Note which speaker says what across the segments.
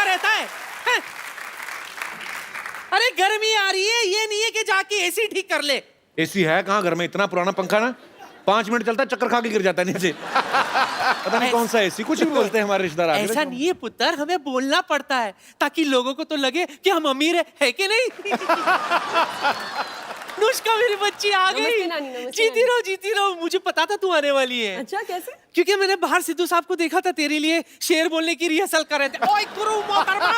Speaker 1: रहता है, हैं? अरे गर्मी आ रही है, ये नहीं है कि जाके एसी ठीक कर ले।
Speaker 2: एसी है कहाँ घर में? इतना पुराना पंखा ना 5 मिनट चलता है, चक्कर खा के गिर जाता है नीचे। पता नहीं कौन सा एसी, कुछ भी बोलते हैं हमारे रिश्तेदार।
Speaker 1: ऐसा नहीं है पुत्र, हमें बोलना पड़ता है ताकि लोगों को तो लगे कि हम अमीर है कि नहीं? नुष्का मेरी बच्ची आ गई। जीती रहो, मुझे पता था तू आने वाली है।
Speaker 3: अच्छा, कैसे?
Speaker 1: क्योंकि मैंने बाहर सिद्धू साहब को देखा था तेरे लिए शेर बोलने की रिहर्सल कर रहे थे। ओए गुरु मोहतरमा,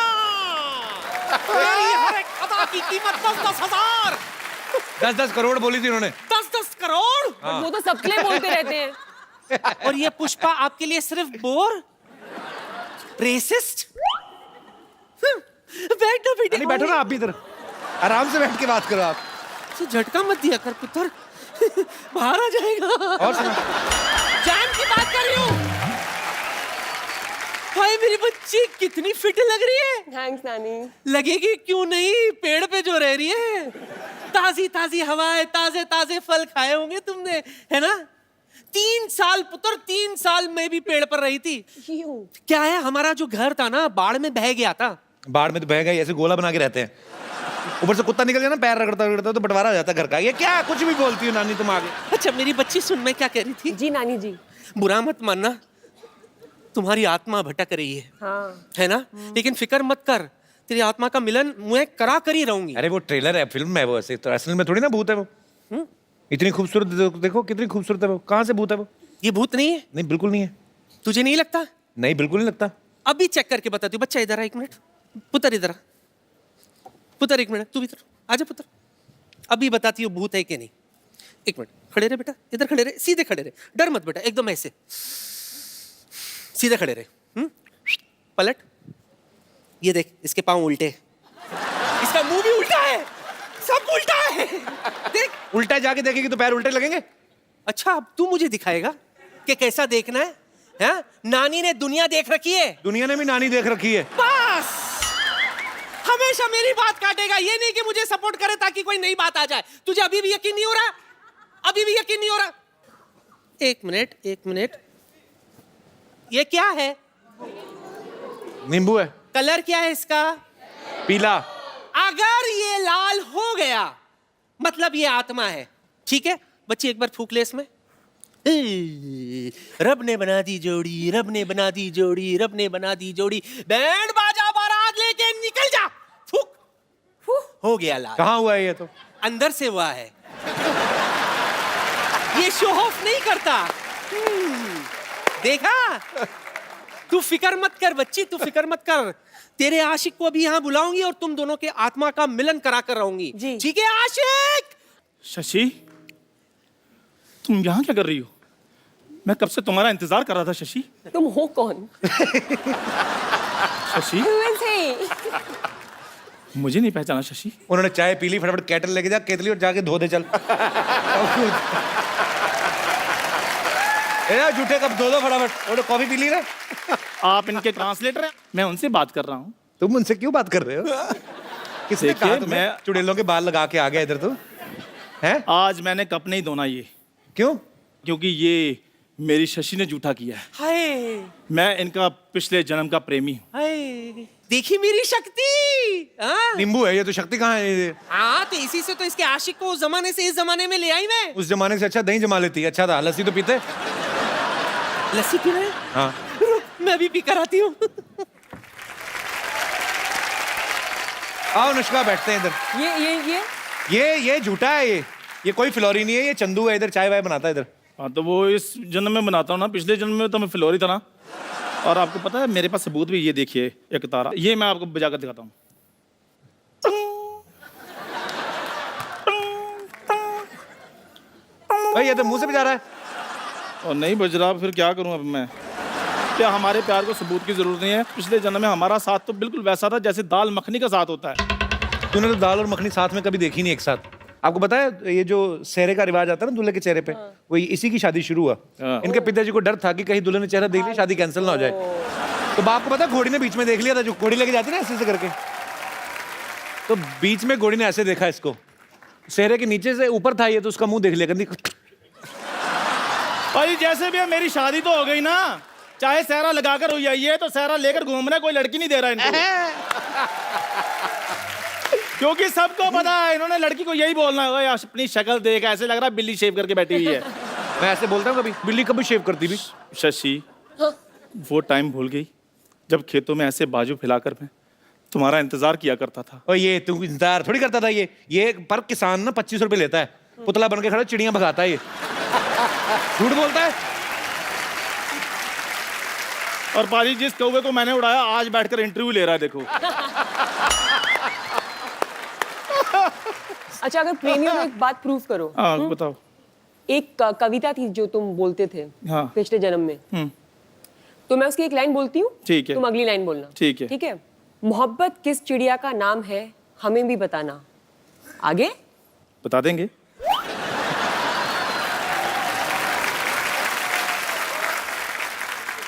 Speaker 1: मेरी हर एक अदा की कीमत 10,000
Speaker 2: 10 करोड़ बोली थी उन्होंने।
Speaker 1: 10 करोड़।
Speaker 3: हाँ। वो तो सबके लिए बोलते रहते हैं।
Speaker 1: और ये पुष्पा आपके लिए सिर्फ बोर, रेसिस्ट। बैठो बेटे।
Speaker 2: नहीं बैठो ना आप भी इधर, आराम से बैठ के बात करो आप।
Speaker 1: झटका मत दिया कर पुत्र, बाहर आ जाएगा।
Speaker 2: और सुना,
Speaker 1: जान की बात कर रही हूँ। भाई मेरी बच्ची कितनी फिट लग रही है।
Speaker 3: थैंक्स नानी।
Speaker 1: लगेगी क्यों नहीं, पेड़ पे जो रह रही है। ताजी ताजी हवाएं, ताजे ताजे फल खाए होंगे तुमने, है ना? 3 साल पुत्र, 3 साल मैं भी पेड़ पर रही थी। क्या है, हमारा जो घर था ना बाढ़ में बह गया था।
Speaker 2: बाढ़ में तो बह गए, ऐसे गोला बना के रहते हैं, ऊपर से कुत्ता निकल जाए ना पैर रगड़ता रगड़ता तो बंटवारा हो जाता घर का। ये क्या कुछ भी बोलती हो नानी तुम आगे।
Speaker 1: अच्छा मेरी बच्ची सुन, मैं क्या कह रही थी।
Speaker 3: जी नानी जी।
Speaker 1: बुरा मत मानना, तुम्हारी आत्मा भटक रही है।
Speaker 3: हाँ।
Speaker 1: है ना? लेकिन फिक्र मत कर, तेरी आत्मा का मिलन मैं करा कर ही रहूंगी।
Speaker 2: अरे वो ट्रेलर है, फिल्म है वो, ऐसे तो असल में थोड़ी ना भूत है वो। इतनी खूबसूरत देखो कितनी खूबसूरत है वो, कहाँ से भूत है वो?
Speaker 1: ये भूत नहीं है।
Speaker 2: नहीं बिल्कुल नहीं है।
Speaker 1: तुझे नहीं लगता?
Speaker 2: नहीं बिल्कुल नहीं लगता।
Speaker 1: अभी चेक करके बताती हूँ। बच्चा इधर आ, 1 मिनट। पुत्र इधर आ, पुत्र 1 मिनट, तू भी इधर आजा पुत्र। अभी बताती हूँ भूत है कि नहीं। 1 मिनट खड़े रहे बेटा, इधर खड़े रहे, सीधे खड़े रहे, डर मत बेटा, एकदम ऐसे सीधे खड़े रहे। पलट, ये देख इसके पांव उल्टे, इसका मुंह भी उल्टा है, सब उल्टा है। देख
Speaker 2: उल्टा जाके देखेगी तो पैर उल्टे लगेंगे।
Speaker 1: अच्छा अब तू मुझे दिखाएगा कि कैसा देखना है, हैं? नानी ने दुनिया देख रखी है।
Speaker 2: दुनिया ने भी नानी देख रखी है।
Speaker 1: बस हमेशा मेरी बात काटेगा, ये नहीं कि मुझे सपोर्ट करे ताकि कोई नई बात आ जाए। तुझे अभी भी यकीन नहीं हो रहा? अभी भी यकीन नहीं हो रहा? 1 मिनट 1 मिनट, ये क्या है?
Speaker 2: नींबू है।
Speaker 1: कलर क्या है इसका?
Speaker 2: पीला।
Speaker 1: अगर ये लाल हो गया मतलब ये आत्मा है। ठीक है बच्ची, एक बार फूक ले इसमें। रब ने बना दी जोड़ी, रब ने बना दी जोड़ी, रब ने बना दी जोड़ी, बैंड बाजा बारात लेके निकल जा। फूक, हो गया लाल।
Speaker 2: कहाँ हुआ है ये? तो
Speaker 1: अंदर से हुआ है, ये शो ऑफ नहीं करता। देखा? तू फिक्र मत कर बच्ची, तू फिक्र मत कर। तेरे आशिक को भी यहाँ बुलाऊंगी और तुम दोनों के आत्मा का मिलन करा कर रहूंगी। ठीक है आशिक?
Speaker 4: शशि, तुम यहाँ क्या कर रही हो? मैं कब से तुम्हारा इंतजार कर रहा था शशि।
Speaker 3: तुम हो कौन?
Speaker 4: शशि, मुझे नहीं पहचाना शशि?
Speaker 2: उन्होंने चाय पी ली, फटाफट केटल लेके जा, केतली और जाके धो दे चल। झूठे कब धो दो फटाफट, और कॉफी पी ली ना।
Speaker 4: आप इनके ट्रांसलेटर हैं, मैं उनसे बात कर रहा हूँ।
Speaker 2: तुम उनसे क्यों बात कर रहे हो? किसने कहा तुम्हें? मैं चुड़ैलों के बाल लगा के आ गया इधर। तो हैं?
Speaker 4: आज मैंने कप नहीं धोना ये।
Speaker 2: क्यों?
Speaker 4: क्योंकि ये मेरी शशि ने झूठा किया है।
Speaker 1: हाय,
Speaker 4: मैं इनका पिछले जन्म का प्रेमी हूँ।
Speaker 1: हाय, देखी मेरी शक्ति।
Speaker 2: नींबू है ये तो, शक्ति कहाँ है ये?
Speaker 1: हाँ तो इसी से तो इसके आशिक को उस जमाने से इस जमाने में ले आई मैं।
Speaker 2: उस जमाने से अच्छा दही जमा लेती है। अच्छा था, लस्सी तो पीते।
Speaker 1: लस्सी पी रहे हैं?
Speaker 2: हाँ
Speaker 1: मैं भी पी कर आती हूँ।
Speaker 2: आओ अनुष्का, बैठते हैं इधर। ये झूठा है ये कोई फिलौरी नहीं है, ये चंदू है, इधर चाय वाय बनाता है इधर।
Speaker 4: हाँ तो वो इस जन्म में बनाता हूँ ना, पिछले जन्म में तो मैं फिलौरी था ना। और आपको पता है मेरे पास सबूत भी, ये देखिए एक तारा, ये मैं आपको बजा कर दिखाता हूँ।
Speaker 2: भाई ये तो मुंह से बजा रहा है।
Speaker 4: और नहीं बज रहा, फिर क्या करूँ अब मैं? क्या हमारे प्यार को सबूत की जरूरत नहीं है? पिछले जन्म में हमारा साथ तो बिल्कुल वैसा था जैसे दाल मखनी का साथ होता है।
Speaker 2: तूने तो दाल और मखनी साथ में कभी देखी नहीं एक साथ। आपको पता है ये जो सेहरे का रिवाज आता है ना दूल्हे के चेहरे पे, वो इसी की शादी शुरू हुआ। इनके पिताजी को डर था कि कहीं दूल्हे ने चेहरा देख लिया शादी कैंसिल ना हो जाए। तो बाप को पता, घोड़ी ने बीच में देख लिया था, जो घोड़ी लेके जाती ना ऐसे करके, तो बीच में घोड़ी ने ऐसे देखा इसको, सेहरे के नीचे से ऊपर था ये, तो उसका मुंह देख लिया।
Speaker 4: भाई जैसे भी है मेरी शादी तो हो गई ना, चाहे सहरा लगाकर हो जाइए तो सहरा लेकर घूमना, कोई लड़की नहीं दे रहा इनको। क्योंकि सबको पता है इन्होंने लड़की को यही बोलना है, "ओए, अपनी शक्ल देख, ऐसे लग रहा है बिल्ली शेव करके बैठी हुई है।"
Speaker 2: मैं ऐसे बोलता हूँ कभी, बिल्ली कभी शेव करती भी?
Speaker 4: शशि, वो टाइम भूल गई जब खेतों में ऐसे बाजू फैलाकर मैं तुम्हारा इंतजार किया करता था।
Speaker 2: और ये तू इंतजार थोड़ी करता था। ये पर किसान ना 25 रुपए लेता है, पुतला बन के खड़ा चिड़ियां भगाता है ये। झूठ बोलता है।
Speaker 4: और पाजी, जिस कौवे को मैंने उड़ाया आज बैठकर इंटरव्यू ले रहा है, देखो।
Speaker 3: अच्छा, अगर प्रेमियों में एक बात प्रूव करो।
Speaker 4: हाँ बताओ।
Speaker 3: एक कविता थी जो तुम बोलते थे
Speaker 4: हाँ।
Speaker 3: पिछले जन्म में। तो मैं उसकी एक लाइन बोलती हूँ,
Speaker 4: ठीक है।
Speaker 3: तुम अगली लाइन बोलना।
Speaker 4: ठीक है।
Speaker 3: ठीक है। मोहब्बत किस चिड़िया का नाम है, हमें भी बताना। आगे
Speaker 4: बता देंगे।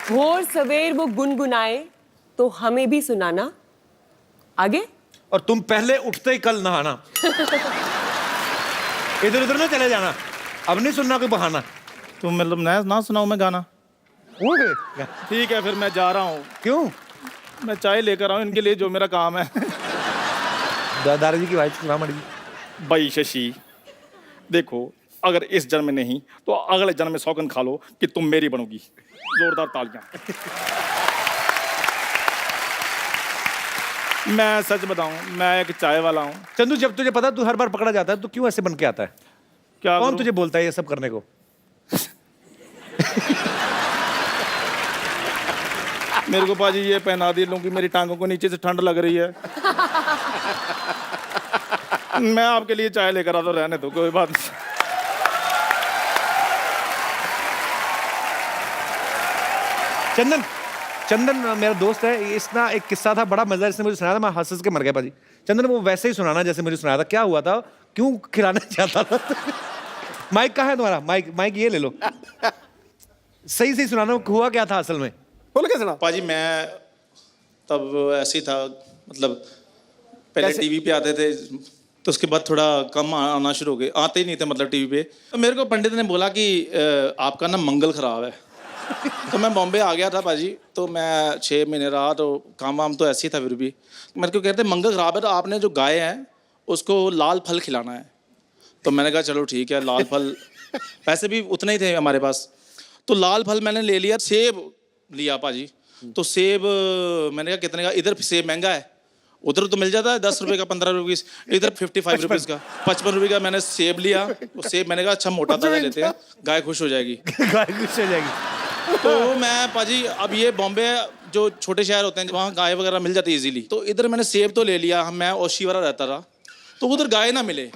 Speaker 3: भोर सवेर वो गुनगुनाए तो हमें भी सुनाना। आगे
Speaker 2: और तुम पहले उठते ही कल नहाना। इधर उधर ना चले जाना, अब नहीं सुनना कोई बहाना।
Speaker 4: तुम मतलब ना सुनाऊं मैं गाना?
Speaker 2: हो गए?
Speaker 4: ठीक है, फिर मैं जा रहा हूँ।
Speaker 2: क्यों?
Speaker 4: मैं चाय लेकर आऊँ इनके लिए, जो मेरा काम है।
Speaker 2: दादाजी की वाइफ सलाम अलैकुम।
Speaker 4: भाई शशि, देखो, अगर इस जन्म में नहीं तो अगले जन्म में सौगंध खा लो कि तुम मेरी बनोगी। जोरदार तालियां। मैं सच बताऊं, मैं एक चाय वाला हूं।
Speaker 2: चंदू, जब तुझे पता तू हर बार पकड़ा जाता है तो क्यों ऐसे बन के आता है?
Speaker 4: क्या
Speaker 2: कौन
Speaker 4: करूं?
Speaker 2: तुझे बोलता है ये सब करने को?
Speaker 4: मेरे को पाजी ये पहना दी लूं कि मेरी टांगों को नीचे से ठंड लग रही है। मैं आपके लिए चाय लेकर आता, रहने दो, कोई बात नहीं।
Speaker 2: चंदन, चंदन मेरा दोस्त है, इसना एक किस्सा था, बड़ा मजा इसने मुझे सुनाया था, मैं हंस हंस के मर गया पाजी। चंदन वो वैसे ही सुनाना जैसे मुझे सुनाया था। क्या हुआ था, क्यों खिलाना चाहता था? माइक कहाँ है तुम्हारा? माइक ये ले लो। सही सही सुनाना, हुआ क्या था असल में?
Speaker 5: बोल के सुना।
Speaker 6: पाजी, मैं तब ऐसे ही था, मतलब पहले
Speaker 2: कैसे?
Speaker 6: टीवी पे आते थे तो उसके बाद थोड़ा कम आना शुरू हो गए, आते ही नहीं थे मतलब टीवी पे। तो मेरे को पंडित ने बोला कि आपका ना मंगल खराब है। तो मैं बॉम्बे आ गया था पाजी, तो मैं 6 महीने रहा, तो काम वाम तो ऐसे ही था। फिर भी मेरे को कहते मंगल खराब है तो आपने जो गाय है उसको लाल फल खिलाना है। तो मैंने कहा चलो ठीक है, लाल फल। पैसे भी उतने ही थे हमारे पास, तो लाल फल मैंने ले लिया। सेब लिया पाजी, तो सेब मैंने कहा कितने का? इधर सेब महंगा है, उधर तो मिल जाता है 10 रुपए का, 15 रुपए का, इधर 55 रुपीज़ का, 55 रुपए का मैंने सेब लिया। वो सेब मैंने कहा अच्छा मोटा ताजा लेते हैं, गाय खुश हो जाएगी।
Speaker 2: गाय गुस्से हो जाएगी।
Speaker 6: तो मैं पाजी, अब ये बॉम्बे जो छोटे शहर होते हैं वहाँ गाय वगैरह मिल जाती है इजीली, तो इधर मैंने सेब तो ले लिया। मैं ओशीवारा रहता था, तो उधर गाय ना मिले।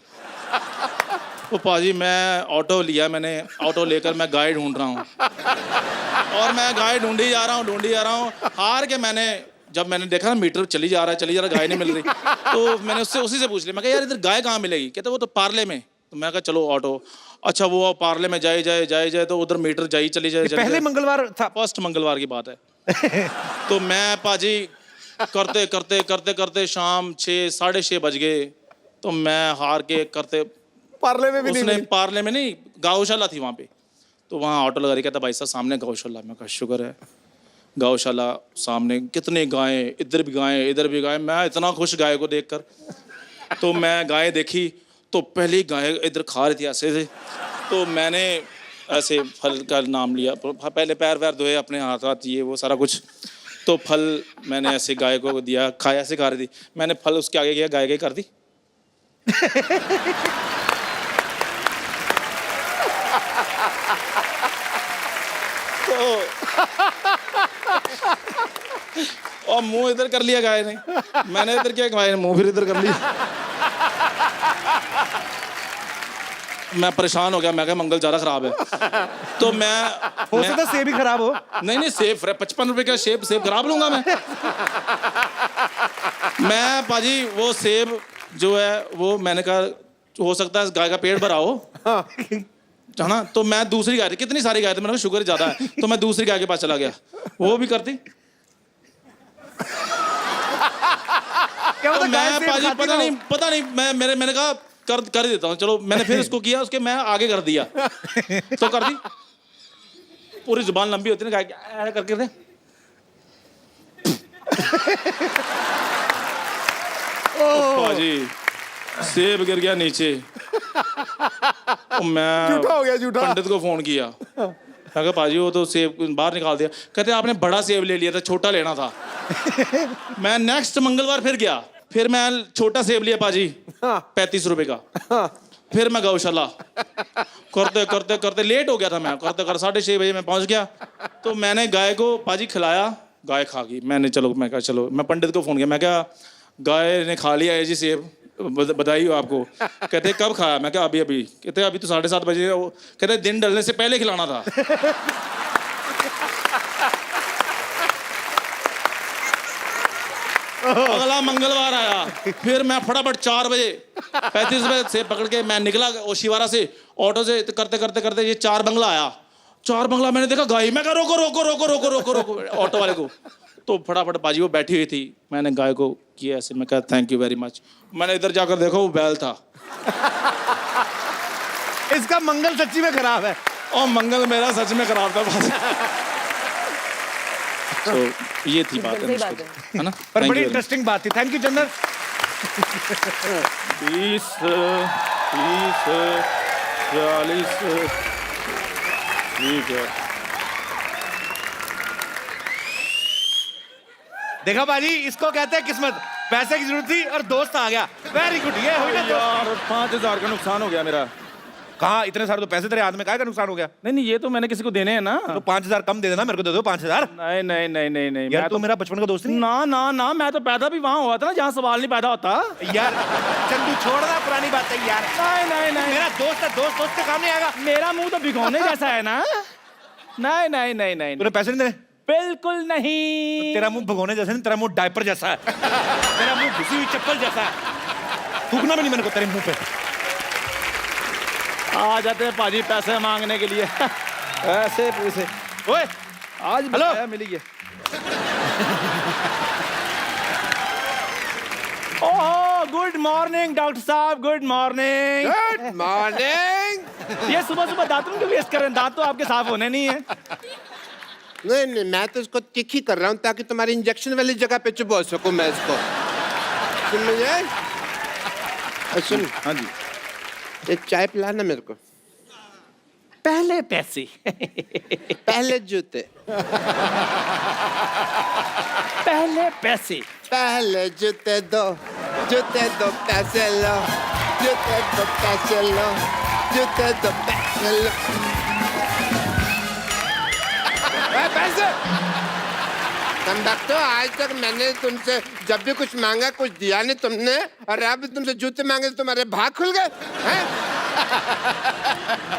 Speaker 6: तो पाजी मैं ऑटो लिया, मैंने ऑटो लेकर मैं गाय ढूंढ रहा हूँ, और मैं गाय ढूंढी जा रहा हूँ। हार के जब मैंने देखा ना मीटर चली जा रहा है, गाय नहीं मिल रही, तो मैंने उससे उसी से पूछ लिया, मैं कहा यार इधर गाय कहाँ मिलेगी? कहते वो तो पार्ले में। तो मैं कहा चलो ऑटो। अच्छा, वो पार्ले में जाए तो उधर मीटर चली जाए।
Speaker 2: पहले मंगलवार था,
Speaker 6: फर्स्ट मंगलवार की बात है। तो मैं पाजी करते शाम 6 साढ़े 6 बज गए। तो मैं हार के करते,
Speaker 5: पार्ले में भी नहीं
Speaker 6: उसने
Speaker 5: मिली।
Speaker 6: पार्ले में नहीं, गौशाला थी वहाँ पे, तो वहाँ ऑटो लगा रही, कहता भाई साहब सामने गौशाला। मैं कहा शुक्र है, गौशाला सामने, कितने गायें, इधर भी गायें इधर भी गायें। मैं इतना खुश गाय को देखकर। तो मैं गाय देखी तो पहली गाय इधर खा रही थी ऐसे से, तो मैंने ऐसे फल का नाम लिया, पहले पैर वैर धोए अपने हाथ ये वो सारा कुछ। तो फल मैंने ऐसे गाय को दिया, खाया, ऐसे खा रही थी। मैंने फल उसके आगे किया, गाय कर दी। और मुंह इधर कर लिया गाय ने, मैंने इधर किया, गाय ने मुंह फिर इधर कर लिया। मैं परेशान हो गया, मैं कहा मंगल ज़्यादा खराब है। तो
Speaker 2: हो सकता सेब ही खराब हो।
Speaker 6: नहीं सेब 55 रुपए का सेब खराब लूंगा मैं पाजी वो सेब जो है वो मैंने कहा हो सकता है गाय का पेट भरा हो, है ना। तो मैं दूसरी गाय थी, कितनी सारी गाय थी, मैंने कहा शुगर ज्यादा है, तो मैं दूसरी गाय के पास चला गया, वो भी करती।
Speaker 2: क्या
Speaker 6: तो
Speaker 2: होता गाय
Speaker 6: मैं
Speaker 2: सेब
Speaker 6: पाजी
Speaker 2: खाती
Speaker 6: पता नहीं मैंने कहा कर ही देता हूँ, चलो। मैंने फिर उसको किया, उसके मैं आगे कर दिया, तो कर दी। पूरी जुबान लंबी होती है ना, क्या करके थे पाजी सेब गिर गया नीचे। मैं
Speaker 5: झूठा हो गया, झूठा।
Speaker 6: पंडित को फोन किया, मैं कहा पाजी वो तो सेब बाहर निकाल दिया। कहते आपने बड़ा सेब ले लिया था, छोटा लेना था। मैं नेक्स्ट मंगलवार फिर गया, फिर मैं छोटा सेब लिया पाजी 35 रुपए का। फिर मैं गौशाला करते करते करते लेट हो गया था, मैं करते कर 6:30 बजे मैं पहुंच गया। तो मैंने गाय को पाजी खिलाया, गाय खा गई। मैं कहा चलो, मैं पंडित को फोन किया, मैं क्या गाय ने खा लिया है जी सेब, बधाई हो आपको। कहते कब खाया? मैं क्या अभी। कहते अभी तो 7:30 बजे। कहते दिन ढलने से पहले खिलाना था। अगला मंगलवार आया, फिर मैं फटाफट 4 बजे 35 बजे से पकड़ के मैं निकला ओशिवारा से ऑटो से। करते करते करते ये 4 बंगला आया। 4 बंगला मैंने देखा गाय, मैं कहा रोको रोको रोको रोको रोको रोको ऑटो वाले को। तो फटाफट बाजी वो बैठी हुई थी, मैंने गाय को किया ऐसे, मैं कहा थैंक यू वेरी मच। मैंने इधर जाकर देखा वो बैल था।
Speaker 2: इसका मंगल सच्ची में खराब है।
Speaker 6: और मंगल मेरा सच में खराब था। तो ये थी बात
Speaker 3: सही बात
Speaker 6: है ना।
Speaker 2: पर
Speaker 6: Thank
Speaker 2: बड़ी
Speaker 6: you very much.
Speaker 2: इंटरेस्टिंग बात थी। थैंक यू चंदन।
Speaker 6: 30 40 ठीक है।
Speaker 2: देखा बाजी, इसको कहते हैं किस्मत। पैसे की जरूरत थी और दोस्त आ गया। Very good. ये हुई ना दोस्त।
Speaker 4: यार 5000 का नुकसान हो गया मेरा।
Speaker 2: कहाँ इतने सारे तो पैसे तेरे हाथ में, काहे का नुकसान हो गया?
Speaker 4: नहीं ये तो मैंने किसी को देने हैं ना।
Speaker 2: तो 5000 कम दे देना, मेरे को दे दो 5000।
Speaker 4: नहीं नहीं नहीं नहीं नहीं
Speaker 2: यार
Speaker 4: मैं
Speaker 2: तू मेरा बचपन का दोस्त नहीं?
Speaker 4: ना ना ना, मैं तो पैदा भी वहां हुआ था ना जहाँ सवाल नहीं पैदा होता।
Speaker 2: यार चंदू छोड़ना पुरानी बात है यार।
Speaker 4: नहीं नहीं नहीं,
Speaker 2: मेरा दोस्त है, दोस्त दोस्त के काम नहीं आएगा।
Speaker 4: मेरा मुंह तो भिगोने जैसा है ना। नहीं नहीं नहीं नहीं
Speaker 2: तूने पैसे नहीं देने?
Speaker 4: बिल्कुल नहीं।
Speaker 2: तेरा मुंह भगोने जैसा नहीं, तेरा मुंह डायपर जैसा है। तेरा मुंह घुसी हुई चप्पल जैसा है। थूकना भी नहीं मेरे को तेरे मुंह पे।
Speaker 4: आ जाते हैं पाजी पैसे मांगने के लिए। ऐसे पैसे
Speaker 2: ओए
Speaker 4: आज
Speaker 2: हेलो
Speaker 4: मिली है। ओह गुड मॉर्निंग डॉक्टर साहब, गुड मॉर्निंग।
Speaker 5: Good morning.
Speaker 4: ये सुबह सुबह दांतों क्यों वेस्ट कर रहे हैं? दांत तो आपके साफ होने नहीं है।
Speaker 5: नहीं नहीं, मैं तो इसको तिखी कर रहा हूँ ताकि तुम्हारी इंजेक्शन वाली जगह पे चुबो सकूं मैं इसको। सुन मुझे, सुन।
Speaker 4: हाँ जी।
Speaker 5: एक चाय पिलाना मेरे को।
Speaker 4: पहले पैसे
Speaker 5: पहले जूते।
Speaker 4: पहले पैसे।
Speaker 5: पहले जूते दो पैसे लो, जूते दो पैसे लो, जूते दो पैसे लो। पैसे तुम बच्चों, आज तक मैंने तुमसे जब भी कुछ मांगा कुछ दिया नहीं तुमने, और अब तुमसे जूते मांगे तो तुम्हारे भाग खुल गए हैं?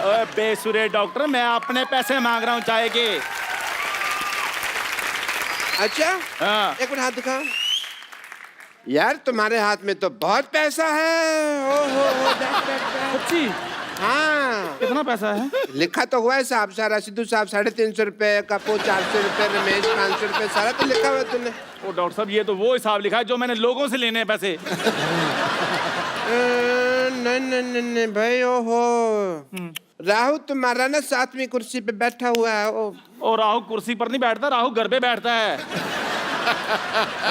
Speaker 4: ओए बेसुरे डॉक्टर, मैं अपने पैसे मांग रहा हूँ चाय के।
Speaker 5: अच्छा
Speaker 4: हाँ।
Speaker 5: एक मिनट हाथ दिखाओ। यार तुम्हारे हाथ में तो बहुत पैसा है। ओहो
Speaker 4: सच्ची?
Speaker 5: हाँ,
Speaker 4: कितना पैसा है?
Speaker 5: लिखा तो हुआ है साहब सारा। सिद्धू साहब 350 रुपए, कपूर 400 रुपए, रमेश 500 रुपए, सारा तो लिखा हुआ है तूने।
Speaker 4: ओ डॉक्टर साहब, ये तो वो हिसाब लिखा है जो मैंने लोगों से लेने हैं पैसे।
Speaker 5: नहीं नहीं नहीं नहीं भाई, ओहो राहु तुम्हारा ना 7वीं कुर्सी पे बैठा हुआ है।
Speaker 4: और राहु कुर्सी पर नहीं बैठता, राहु घर पे बैठता है।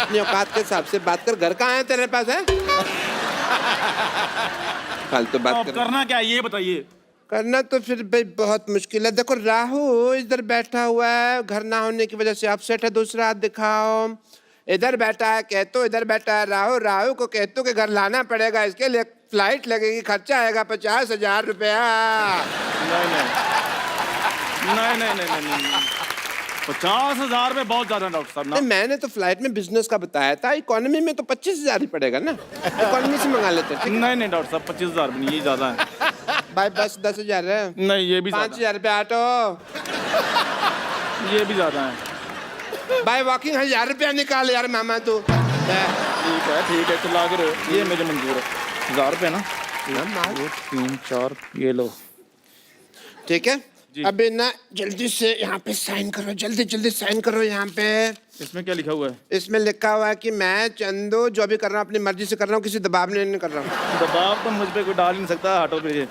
Speaker 5: अपनी औकात के हिसाब से बात कर। घर कहाँ है तेरे पास है? फालतू बात
Speaker 4: अब
Speaker 5: कर।
Speaker 4: करना क्या है ये बताइए।
Speaker 5: करना तो फिर भाई बहुत मुश्किल है। देखो राहु इधर बैठा हुआ है, घर ना होने की वजह से अपसेट है। दूसरा हाथ दिखाओ। इधर बैठा है केतु, इधर बैठा है राहु। राहु को केतु के घर लाना पड़ेगा, इसके लिए फ्लाइट लगेगी, खर्चा आएगा 50,000 रुपया।
Speaker 4: नहीं नहीं नहीं नहीं नहीं नहीं 50,000 रुपये बहुत ज्यादा डॉक्टर साहब ना।
Speaker 5: मैंने तो फ्लाइट में बिजनेस का बताया था, इकोनॉमी में तो 25,000 ही पड़ेगा ना। इकोनॉमी से मंगा लेते हैं।
Speaker 4: नहीं नहीं डॉक्टर साहब 25,000 भी नहीं, ये ज्यादा है।
Speaker 5: भाई बस 10,000 है।
Speaker 4: नहीं ये भी
Speaker 5: 5,000 रुपया ऑटो।
Speaker 4: ये भी ज्यादा है।
Speaker 5: भाई वॉकिंग 1,000 रुपया निकाल यार मामा तू।
Speaker 4: ठीक है चला के रहो, ये मुझे मंजूर है। 1,000 रुपये ना, 2 3 4 ये लो।
Speaker 5: ठीक है अभी ना जल्दी से यहाँ पे साइन करो, जल्दी जल्दी साइन करो यहाँ पे।
Speaker 4: इसमें क्या लिखा हुआ है?
Speaker 5: इसमें लिखा हुआ है कि मैं चंदू जो भी कर रहा हूँ अपनी मर्जी से कर रहा हूँ, किसी दबाव में नहीं कर रहा हूँ।
Speaker 4: दबाव तो मुझ पे कोई डाल ही नहीं सकता। हटो पे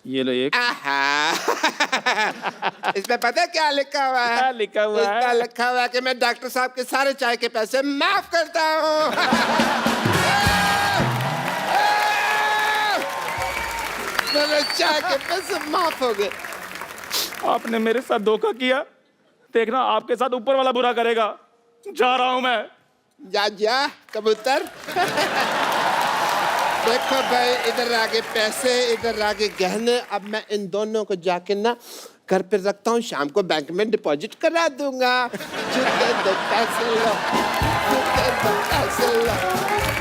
Speaker 4: ये लो एक।
Speaker 5: आहा। इसमें पता है क्या लिखा हुआ है?
Speaker 4: क्या लिखा हुआ है?
Speaker 5: इसमें लिखा हुआ है कि मैं डॉक्टर साहब के सारे चाय के पैसे माफ करता हूँ। मेरे चाय के पैसे माफ हो गए।
Speaker 4: आपने मेरे साथ धोखा किया, देखना आपके साथ ऊपर वाला बुरा करेगा। जा रहा हूं मैं।
Speaker 5: जा जा कबूतर। देखो भाई, इधर आगे पैसे, इधर आगे गहने। अब मैं इन दोनों को जाके ना घर पे रखता हूँ, शाम को बैंक में डिपॉजिट करा दूंगा। पैसे लो, पैसे लो।